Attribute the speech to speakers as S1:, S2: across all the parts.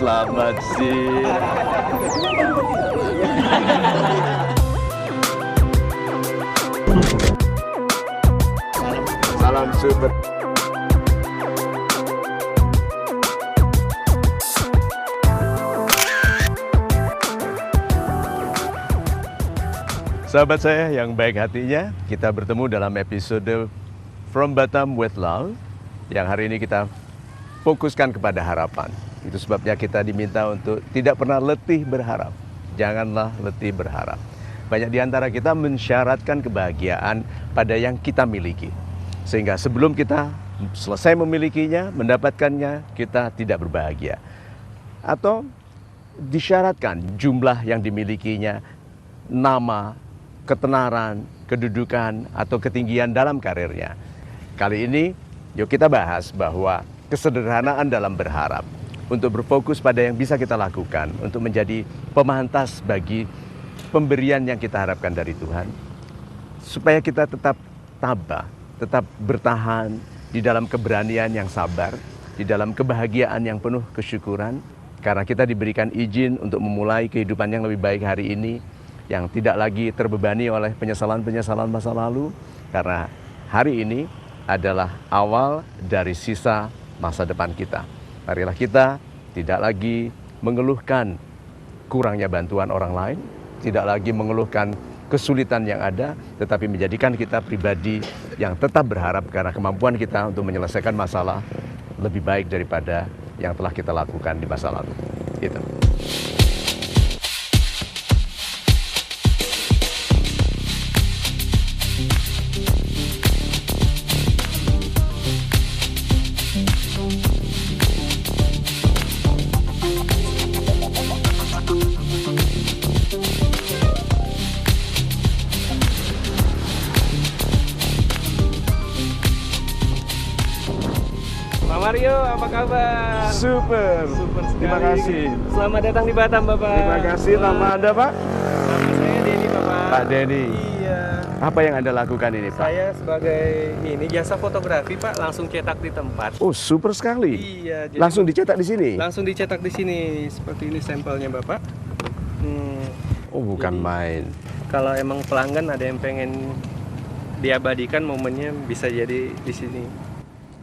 S1: selamat Salam super. Sahabat saya yang baik hatinya, kita bertemu dalam episode From Batam with Love, yang hari ini kita fokuskan kepada harapan. Itu sebabnya kita diminta untuk tidak pernah letih berharap. Janganlah letih berharap. Banyak di antara kita mensyaratkan kebahagiaan pada yang kita miliki. Sehingga sebelum kita selesai memilikinya, mendapatkannya, kita tidak berbahagia. Atau disyaratkan jumlah yang dimilikinya, nama, ketenaran, kedudukan, atau ketinggian dalam karirnya. Kali ini, yuk kita bahas bahwa kesederhanaan dalam berharap, untuk berfokus pada yang bisa kita lakukan, untuk menjadi pemantas bagi pemberian yang kita harapkan dari Tuhan, supaya kita tetap tabah, tetap bertahan di dalam keberanian yang sabar, di dalam kebahagiaan yang penuh kesyukuran, karena kita diberikan izin untuk memulai kehidupan yang lebih baik hari ini, yang tidak lagi terbebani oleh penyesalan-penyesalan masa lalu, karena hari ini adalah awal dari sisa masa depan kita. Marilah kita tidak lagi mengeluhkan kurangnya bantuan orang lain, tidak lagi mengeluhkan kesulitan yang ada, tetapi menjadikan kita pribadi yang tetap berharap karena kemampuan kita untuk menyelesaikan masalah lebih baik daripada yang telah kita lakukan di masa lalu. Gitu.
S2: Mario, apa kabar?
S1: Super.
S2: Super sekali.
S1: Terima kasih.
S2: Selamat datang di Batam, Bapak.
S1: Terima kasih. Nama Anda, Pak?
S2: Nama saya Denny, Bapak.
S1: Pak Denny.
S2: Iya.
S1: Apa yang Anda lakukan ini, Pak?
S2: Saya sebagai jasa fotografi, Pak, langsung cetak di tempat.
S1: Oh, super sekali.
S2: Iya. Jadi
S1: Langsung dicetak di sini?
S2: langsung dicetak di sini. Seperti ini sampelnya, Bapak.
S1: Oh, bukan
S2: Jadi,
S1: main.
S2: Kalau emang pelanggan ada yang pengen diabadikan momennya, bisa jadi di sini.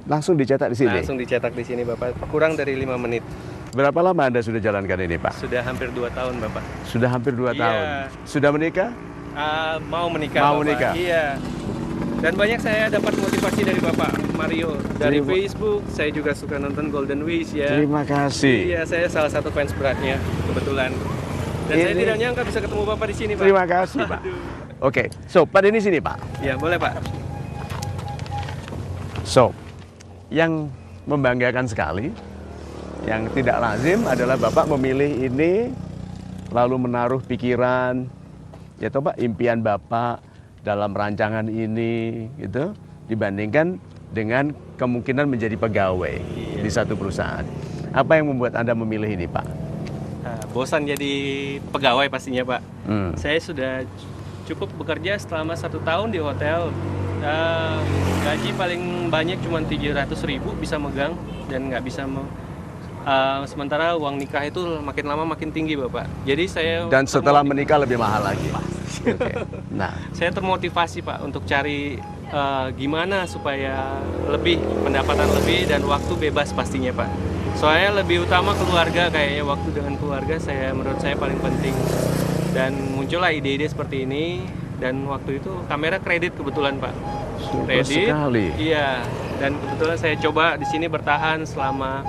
S1: Langsung dicetak di sini?
S2: Langsung dicetak di sini, Bapak. Kurang dari 5 menit.
S1: Berapa lama Anda sudah jalankan ini, Pak?
S2: Sudah hampir 2 tahun, Bapak.
S1: Sudah hampir 2
S2: Iya.
S1: tahun. Sudah menikah?
S2: Mau menikah,
S1: Mau
S2: Bapak.
S1: menikah?
S2: Iya. Dan banyak saya dapat motivasi dari Bapak Mario. Dari Facebook, saya juga suka nonton Golden Wish ya.
S1: Terima kasih.
S2: Iya, saya salah satu fans beratnya, kebetulan. Dan saya tidak nyangka bisa ketemu Bapak di sini, Pak.
S1: Terima kasih, Pak. Oke, so Pak Denny sini, Pak.
S2: Ya, boleh, Pak.
S1: So, yang membanggakan sekali, yang tidak lazim adalah Bapak memilih ini, lalu menaruh pikiran, ya toh Pak, impian Bapak dalam rancangan ini, gitu, dibandingkan dengan kemungkinan menjadi pegawai di satu perusahaan. Apa yang membuat Anda memilih ini, Pak?
S2: Bosan jadi pegawai pastinya, Pak.
S1: Hmm.
S2: Saya sudah cukup bekerja selama 1 tahun di hotel. Gaji paling banyak cuma 700.000 bisa megang dan nggak bisa sementara uang nikah itu makin lama makin tinggi, Bapak. Jadi saya
S1: Dan setelah menikah lebih mahal lagi. Oke. Nah,
S2: saya termotivasi, Pak, untuk cari gimana supaya lebih pendapatan lebih dan waktu bebas pastinya, Pak. Soalnya lebih utama keluarga, kayaknya waktu dengan keluarga menurut saya paling penting. Dan muncullah ide-ide seperti ini. Dan waktu itu kamera kredit kebetulan, Pak.
S1: super sekali.
S2: Iya. Dan kebetulan saya coba di sini bertahan selama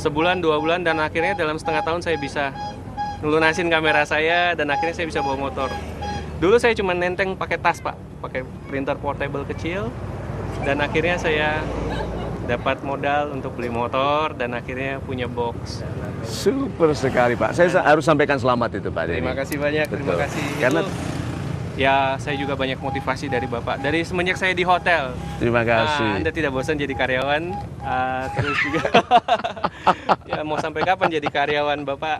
S2: sebulan 2 bulan dan akhirnya dalam setengah tahun saya bisa ngelunasin kamera saya dan akhirnya saya bisa bawa motor. Dulu saya cuma nenteng pakai tas, Pak, pakai printer portable kecil dan akhirnya saya dapat modal untuk beli motor dan akhirnya punya box.
S1: Super sekali, Pak. Saya harus sampaikan selamat itu, Pak Denny.
S2: Terima kasih banyak. Terima
S1: Betul.
S2: kasih.
S1: Karena
S2: ya, saya juga banyak motivasi dari Bapak. Dari semenjak saya di hotel.
S1: terima kasih.
S2: Anda tidak bosan jadi karyawan. Terus juga, ya mau sampai kapan jadi karyawan, Bapak?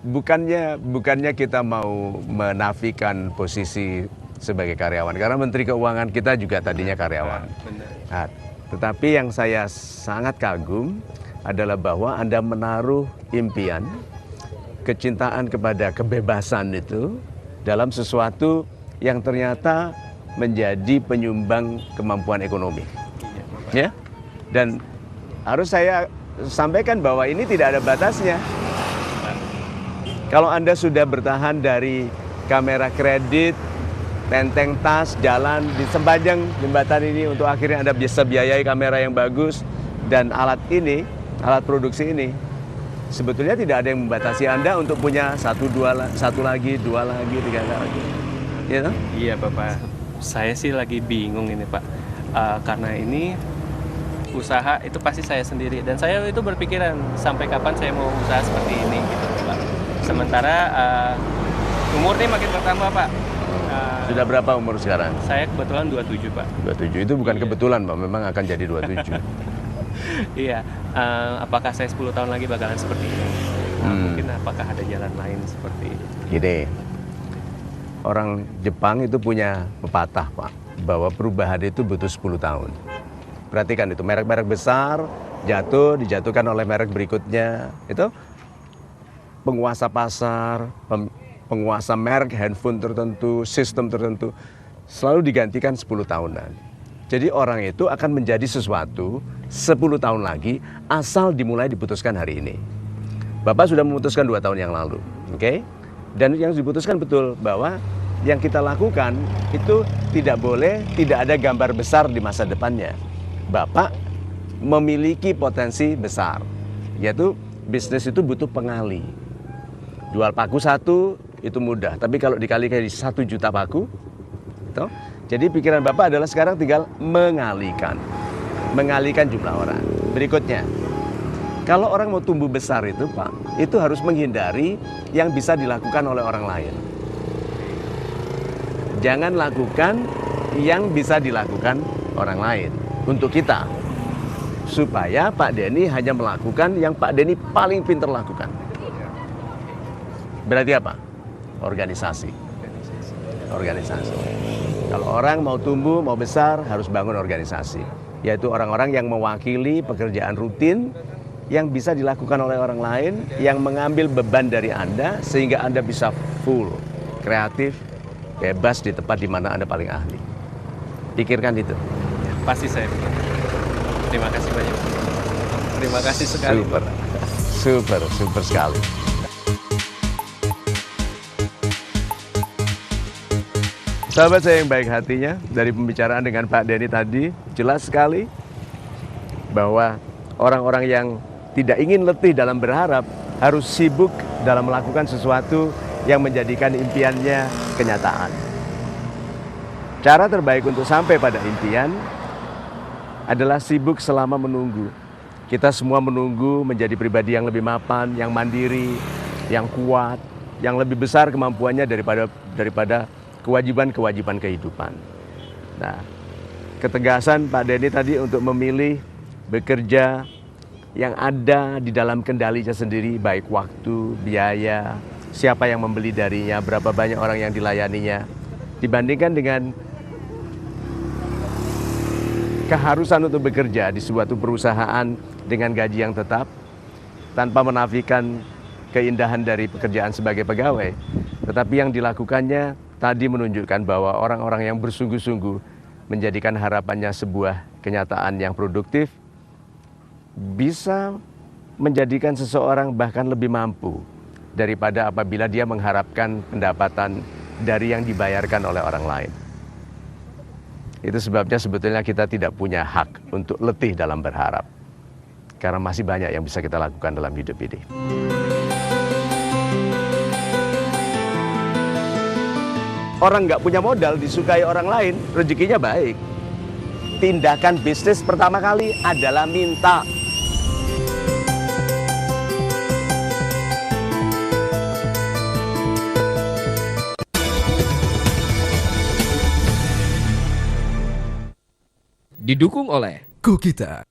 S1: Bukannya kita mau menafikan posisi sebagai karyawan, karena Menteri Keuangan kita juga tadinya karyawan.
S2: Benar.
S1: Nah, Tetapi yang saya sangat kagum adalah bahwa Anda menaruh impian, kecintaan kepada kebebasan itu dalam sesuatu yang ternyata menjadi penyumbang kemampuan ekonomi. Ya? Dan harus saya sampaikan bahwa ini tidak ada batasnya. Kalau Anda sudah bertahan dari kamera kredit, tenteng tas, jalan di sepanjang jembatan ini untuk akhirnya Anda bisa biayai kamera yang bagus dan alat ini, alat produksi ini, sebetulnya tidak ada yang membatasi Anda untuk punya satu lagi, dua lagi, tiga lagi. Ya, toh?
S2: Iya Bapak, saya sih lagi bingung ini Pak, karena ini usaha itu pasti saya sendiri dan saya itu berpikiran sampai kapan saya mau usaha seperti ini gitu Pak. Sementara umur nih makin bertambah Pak.
S1: Sudah berapa umur sekarang?
S2: Saya kebetulan 27 Pak.
S1: 27 itu bukan kebetulan Pak, memang akan jadi 27.
S2: Iya, apakah saya 10 tahun lagi bakalan seperti ini? Mungkin apakah ada jalan lain seperti itu?
S1: Gini, orang Jepang itu punya pepatah Pak, bahwa perubahan itu butuh 10 tahun. Perhatikan itu, merek-merek besar dijatuhkan oleh merek berikutnya. Itu penguasa pasar, penguasa merek handphone tertentu, sistem tertentu, selalu digantikan 10 tahunan. Jadi orang itu akan menjadi sesuatu 10 tahun lagi asal dimulai diputuskan hari ini. Bapak sudah memutuskan 2 tahun yang lalu, oke? Dan yang diputuskan betul bahwa yang kita lakukan itu tidak boleh tidak ada gambar besar di masa depannya. Bapak memiliki potensi besar, yaitu bisnis itu butuh pengali. Jual paku 1 itu mudah, tapi kalau dikalikan di 1 juta paku, gitu, jadi pikiran Bapak adalah sekarang tinggal mengalihkan jumlah orang. Berikutnya, kalau orang mau tumbuh besar itu Pak, itu harus menghindari yang bisa dilakukan oleh orang lain. Jangan lakukan yang bisa dilakukan orang lain untuk kita, supaya Pak Denny hanya melakukan yang Pak Denny paling pintar lakukan. Berarti apa? Organisasi. Kalau orang mau tumbuh, mau besar, harus bangun organisasi. Yaitu orang-orang yang mewakili pekerjaan rutin yang bisa dilakukan oleh orang lain, yang mengambil beban dari Anda, sehingga Anda bisa full, kreatif, bebas di tempat di mana Anda paling ahli. Pikirkan itu.
S2: Pasti saya pikir. Terima kasih banyak. Terima kasih sekali.
S1: Super sekali. Sahabat saya yang baik hatinya, dari pembicaraan dengan Pak Denny tadi, jelas sekali bahwa orang-orang yang tidak ingin letih dalam berharap harus sibuk dalam melakukan sesuatu yang menjadikan impiannya kenyataan. Cara terbaik untuk sampai pada impian adalah sibuk selama menunggu. Kita semua menunggu menjadi pribadi yang lebih mapan, yang mandiri, yang kuat, yang lebih besar kemampuannya daripada kewajiban kehidupan. Nah, ketegasan Pak Denny tadi untuk memilih bekerja yang ada di dalam kendalinya sendiri, baik waktu, biaya, siapa yang membeli darinya, berapa banyak orang yang dilayaninya, dibandingkan dengan keharusan untuk bekerja di suatu perusahaan dengan gaji yang tetap, tanpa menafikan keindahan dari pekerjaan sebagai pegawai. Tetapi yang dilakukannya tadi menunjukkan bahwa orang-orang yang bersungguh-sungguh menjadikan harapannya sebuah kenyataan yang produktif, bisa menjadikan seseorang bahkan lebih mampu daripada apabila dia mengharapkan pendapatan dari yang dibayarkan oleh orang lain. Itu sebabnya sebetulnya kita tidak punya hak untuk letih dalam berharap, karena masih banyak yang bisa kita lakukan dalam hidup ini. Orang nggak punya modal disukai orang lain, rezekinya baik. Tindakan bisnis pertama kali adalah minta.
S3: Didukung oleh Go Kita.